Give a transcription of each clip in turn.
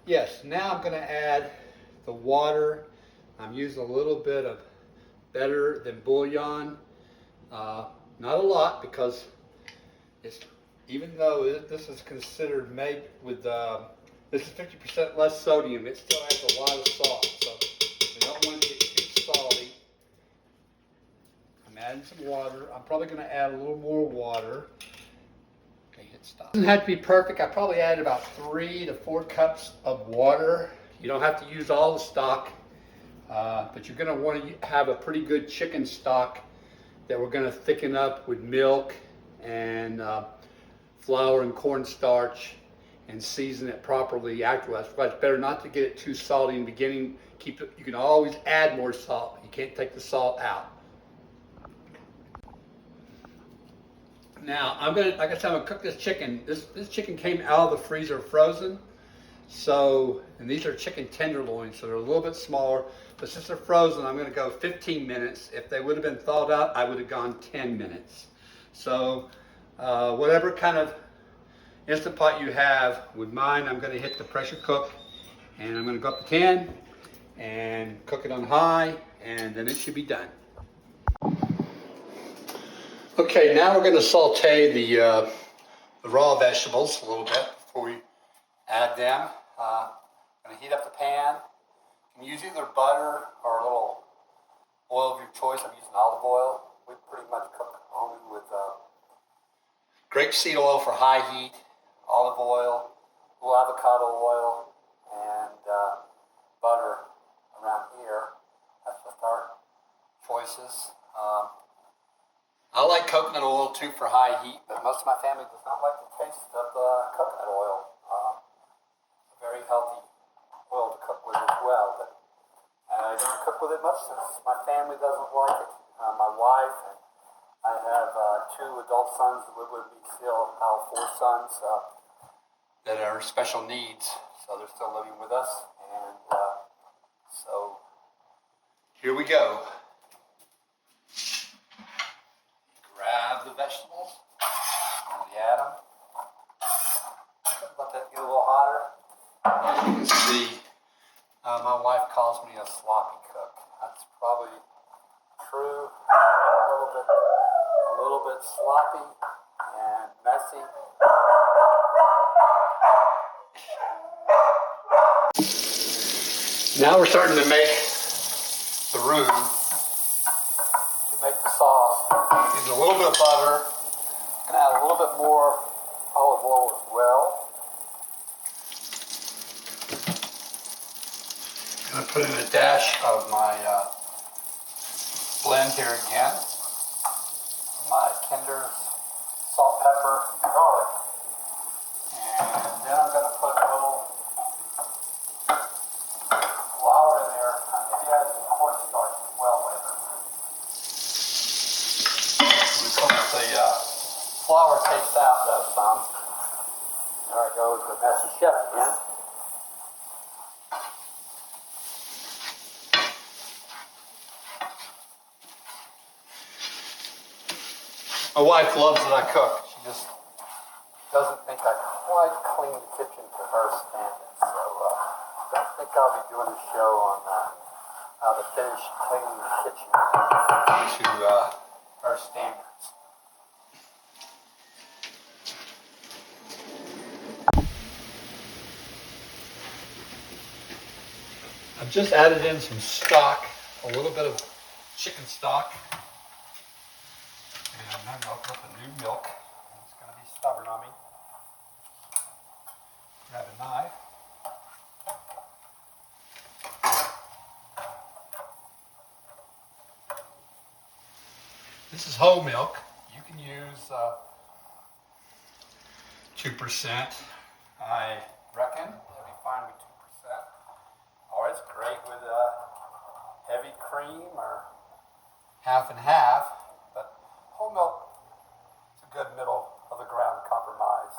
Yes, now I'm going to add the water. I'm using a little bit of Better Than Bouillon. Not a lot because it's, even though this is considered made with, this is 50% less sodium, it still has a lot of salt. So we don't want to get too salty. I'm adding some water. I'm probably going to add a little more water. Okay, hit stop. It doesn't have to be perfect. I probably added about 3 to 4 cups of water. You don't have to use all the stock, but you're going to want to have a pretty good chicken stock that we're going to thicken up with milk and flour and cornstarch and season it properly afterwards. It's better not to get it too salty in the beginning. You can always add more salt. You can't take the salt out. Now like I said, I'm gonna cook this chicken. This chicken came out of the freezer frozen. So, and these are chicken tenderloins, so they're a little bit smaller. But since they're frozen, I'm gonna go 15 minutes. If they would have been thawed out, I would have gone 10 minutes. So, whatever kind of Instant Pot you have, with mine, I'm gonna hit the pressure cook, and I'm gonna go up to 10 and cook it on high, and then it should be done. Okay, now we're going to saute the raw vegetables a little bit before we add them. I'm going to heat up the pan. You can use either butter or a little oil of your choice. I'm using olive oil. We pretty much cook only with grapeseed oil for high heat, olive oil, a little avocado oil, and butter around here. That's just our choices. I like coconut oil too for high heat, but most of my family does not like the taste of coconut oil. It's a very healthy oil to cook with as well, but I don't cook with it much since my family doesn't like it. My wife and I have 2 adult sons that live with me still, now 4 sons that are special needs, so they're still living with us, and so here we go. Grab the vegetables, and we add them. Let that get a little hotter. As you can see, my wife calls me a sloppy cook. That's probably true. A little bit sloppy and messy. Now we're starting to make the roux to make the sauce. Using a little bit of butter. I'm going to add a little bit more olive oil as well. I'm going to put in a dash of my blend here again. My tender salt, pepper, garlic. And then I'm going to put a little flour in there. Maybe add some cornstarch as well later. The flour takes out though some. There goes the messy chef again. My wife loves that I cook. She just doesn't think I quite clean the kitchen to her standards. So I don't think I'll be doing a show on how to finish cleaning the kitchen to her standards. I've just added in some stock, a little bit of chicken stock. And I'm going to open up a new milk. It's going to be stubborn on me. Grab a knife. This is whole milk. You can use 2%. I reckon it'll be fine with 2%. Or it's great with heavy cream or half and half. But whole milk is a good middle of the ground compromise.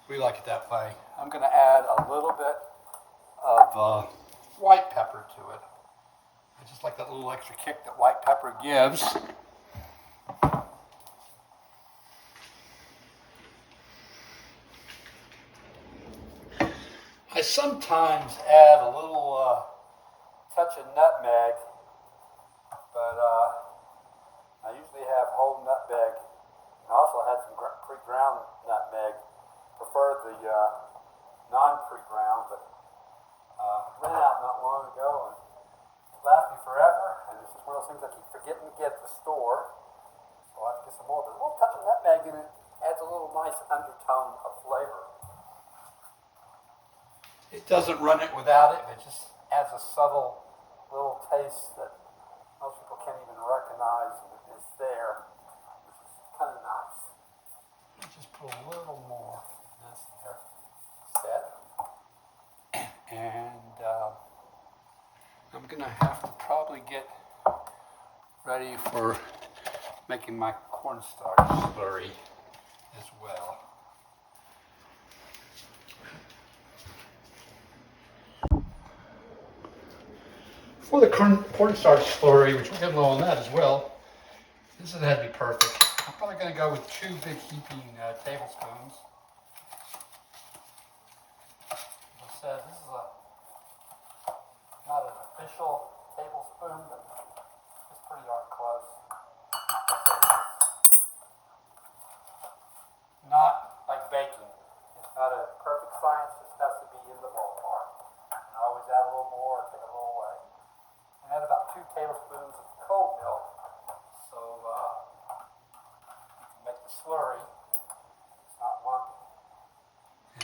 We like it that way. I'm going to add a little bit of white pepper to it. I just like that little extra kick that white pepper gives. sometimes add a little touch of nutmeg, but I usually have whole nutmeg. I also had some pre-ground nutmeg. Prefer the non-pre-ground, but ran out not long ago and it lasted me forever. And it's just one of those things I keep forgetting to get at the store. So I'll have to get some more. But a little touch of nutmeg in it adds a little nice undertone of flavor. It doesn't run it without it, but it just adds a subtle little taste that most people can't even recognize is there, which is kind of nice. Let's just put a little more of this there instead. And I'm going to have to probably get ready for making my cornstarch slurry as well. For the cornstarch slurry, which we're getting low on that as well, this is had to be perfect. I'm probably going to go with 2 big heaping tablespoons. As I said, this is not an official tablespoon, but it's pretty darn close. Not like baking. It's not a perfect science. It has to be in the ballpark. And I always add a little more or take a little away. And add about 2 tablespoons of cold milk, so you can make the slurry. It's not lumpy.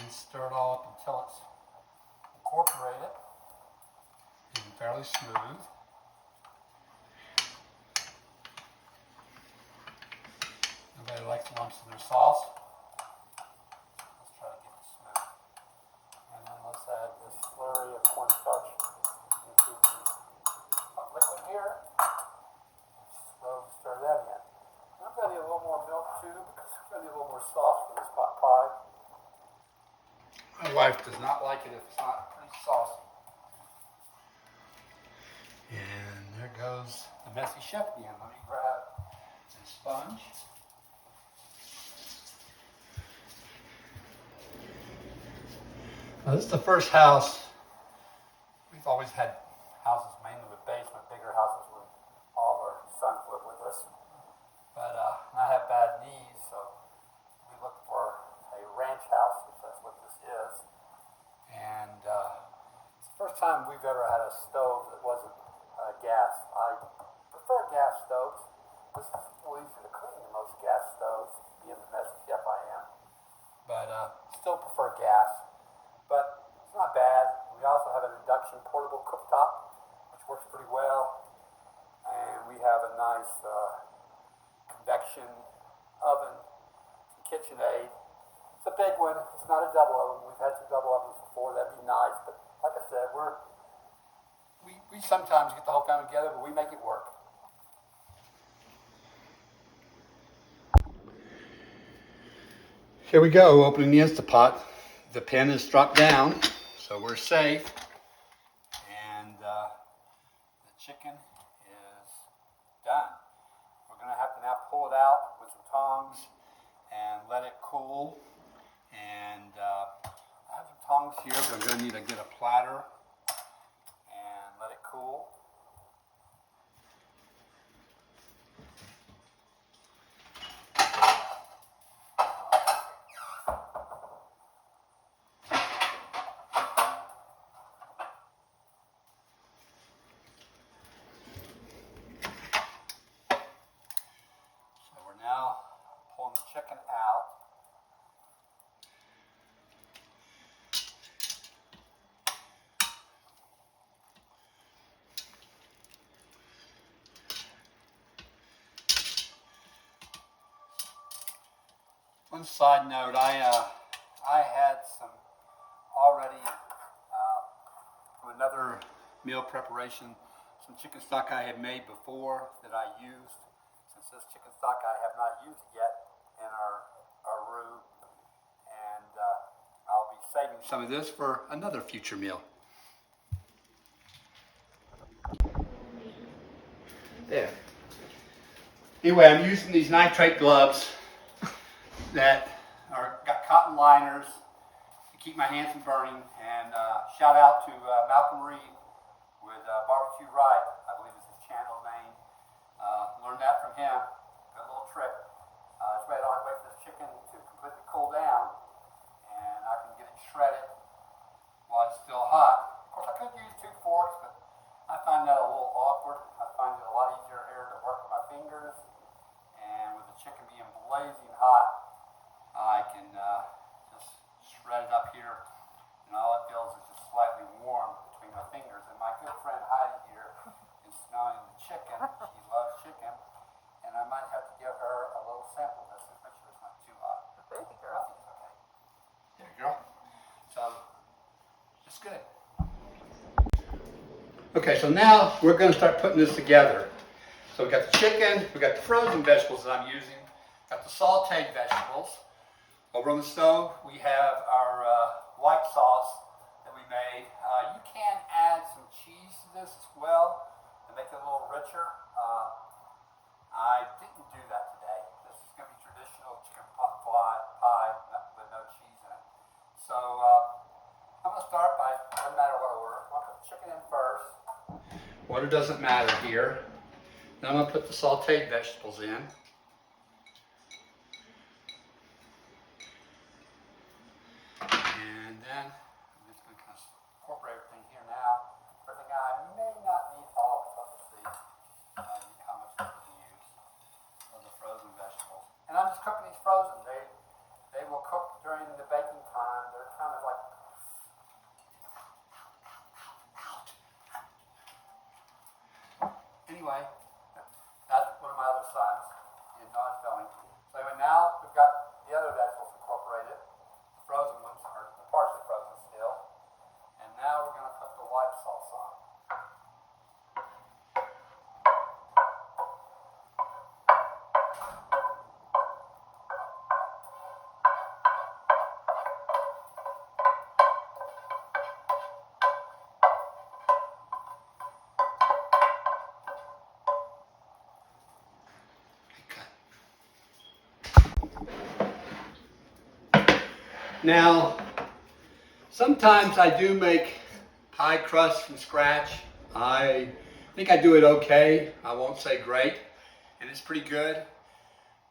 And stir it all up until it's incorporated and fairly smooth. Nobody likes lumps in their sauce. Let's try to get it smooth. And then let's add this slurry of cornstarch into the liquid here. Slowly stir that in. And I'm going to need a little more milk too, because I'm going to need a little more sauce for this pot pie. My wife does not like it if it's not pretty saucy. And there goes the messy chef again. Let me grab a sponge. Now, this is the first house. We've always had houses mainly with basement, bigger houses when all of our sons live with us. But I have bad knees, so we looked for a ranch house, which that's what this is. And it's the first time we've ever had a stove that wasn't gas. I prefer gas stoves. This is more easier to clean than most gas stoves, being the messy chef I am. But still prefer gas. But it's not bad. We also have an induction portable cooktop, which works pretty well. And we have a nice convection oven, some KitchenAid. It's a big one. It's not a double oven. We've had some double ovens before. That'd be nice. But like I said, we sometimes get the whole family together, but we make it work. Here we go, opening the Instapot. The pin is dropped down, so we're safe. And the chicken is done. We're going to have to now pull it out with some tongs and let it cool. And I have some tongs here, but I'm going to need to get a platter and let it cool. Now, pulling the chicken out. One side note, I had some already from another meal preparation, some chicken stock I had made before that I used. This chicken stock I have not used yet in our roux, and I'll be saving some of this for another future meal. There. Anyway, I'm using these nitrate gloves that got cotton liners to keep my hands from burning. And shout out to Malcolm Reed with Barbecue Right, I believe is his channel name. Learned that from him. Good little trick. This way I don't have to wait for this chicken to completely cool down, and I can get it shredded while it's still hot. Of course, I could use 2 forks, but I find that a little awkward. I find it a lot easier here to work with my fingers, and with the chicken being blazing hot, I can just shred it up here, and all it feels is just slightly warm between my fingers. And my good friend Heidi here is smelling the chicken. She loves chicken, and I might have to give her a little sample of this to make sure it's not too hot. Baby girl. I think it's okay. There you go. So, it's good. Okay, so now we're going to start putting this together. So we got the chicken, we got the frozen vegetables that I'm using, got the sauteed vegetables. Over on the stove, we have our white sauce that we made. You can add some cheese to this as well to make it a little richer. I didn't do that today. This is going to be traditional chicken pot pie with no cheese in it. So I'm going to start by, doesn't matter what order, I'm going to put the chicken in first. Order doesn't matter here. Then I'm going to put the sauteed vegetables in. And then I'm just going to kind of incorporate everything here now. Everything I may not need all, but let's see how much I can use of the frozen vegetables. And I'm just cooking these frozen. They will cook during the baking time. They're kind of like anyway, that's one of my other sons. He didn't know I was filming. So anyway, now we've got the other vegetables incorporated, the frozen ones, or the partially frozen still. And now we're going to put the white sauce on. Now, sometimes I do make pie crust from scratch. I think I do it okay. I won't say great, and it's pretty good.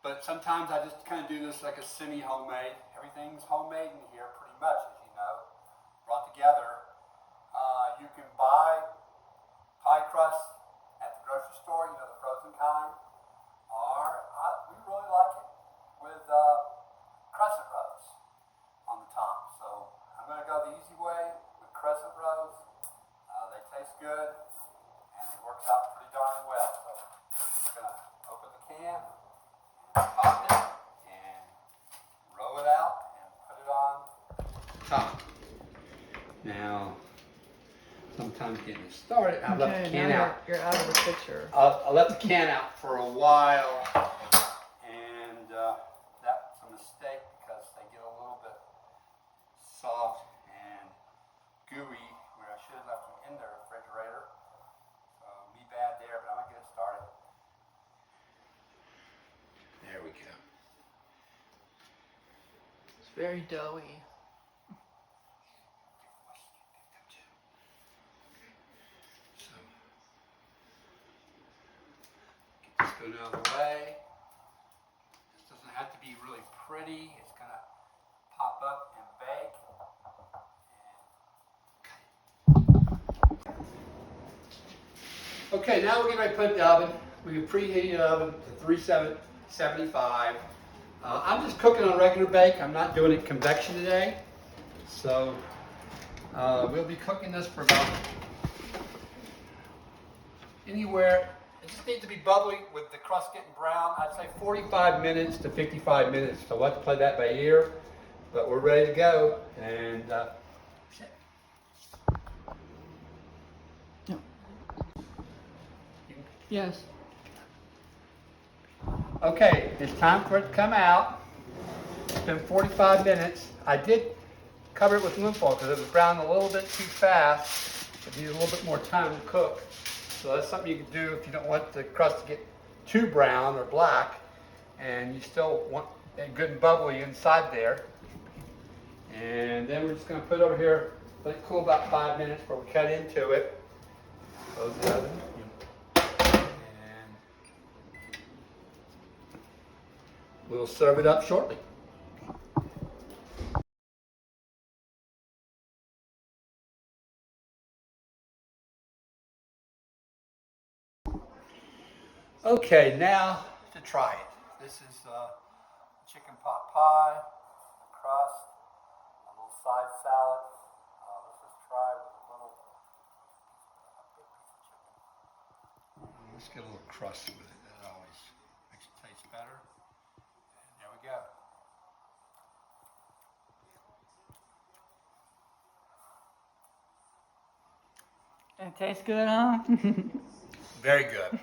But sometimes I just kind of do this like a semi-homemade. Everything's homemade in here pretty much, as you know, brought together. You can buy pie crust at the grocery store, you know, the frozen kind, or we really like it with crescent rolls on the top. So I'm going to go the easy way with crescent rolls. They taste good, and it works out pretty darn well. So I'm going to open the can, and pop it, and roll it out, and put it on top. Now, sometimes getting started, I'll let the can out. You're out of the picture. I'll let the can out for a while, and that's a mistake because they get a little bit soft and gooey where I should have left them in the refrigerator. So me bad there, but I'm gonna get it started. There we go. It's very doughy. So get this spoon out of the way. This doesn't have to be really pretty. It's gonna pop up and bake. Okay, now we're getting ready to put it in the oven. We can preheat the oven to 375. I'm just cooking on regular bake. I'm not doing it convection today. So we'll be cooking this for about anywhere. It just needs to be bubbly with the crust getting brown. I'd say 45 minutes to 55 minutes. So we'll have to play that by ear. But we're ready to go. And Yes. okay, it's time for it to come out. It's been 45 minutes. I did cover it with aluminum foil because it was brown a little bit too fast. It needs a little bit more time to cook. So that's something you can do if you don't want the crust to get too brown or black, and you still want it good and bubbly inside there. And then we're just going to put it over here, let it cool about 5 minutes before we cut into it. Close the oven. And we'll serve it up shortly. Okay, now to try it. This is chicken pot pie, the crust, a little side salad. Let's just try with a little big piece of chicken. Let's get a little crust with it. That always makes it taste better. And there we go. It tastes good, huh? Very good.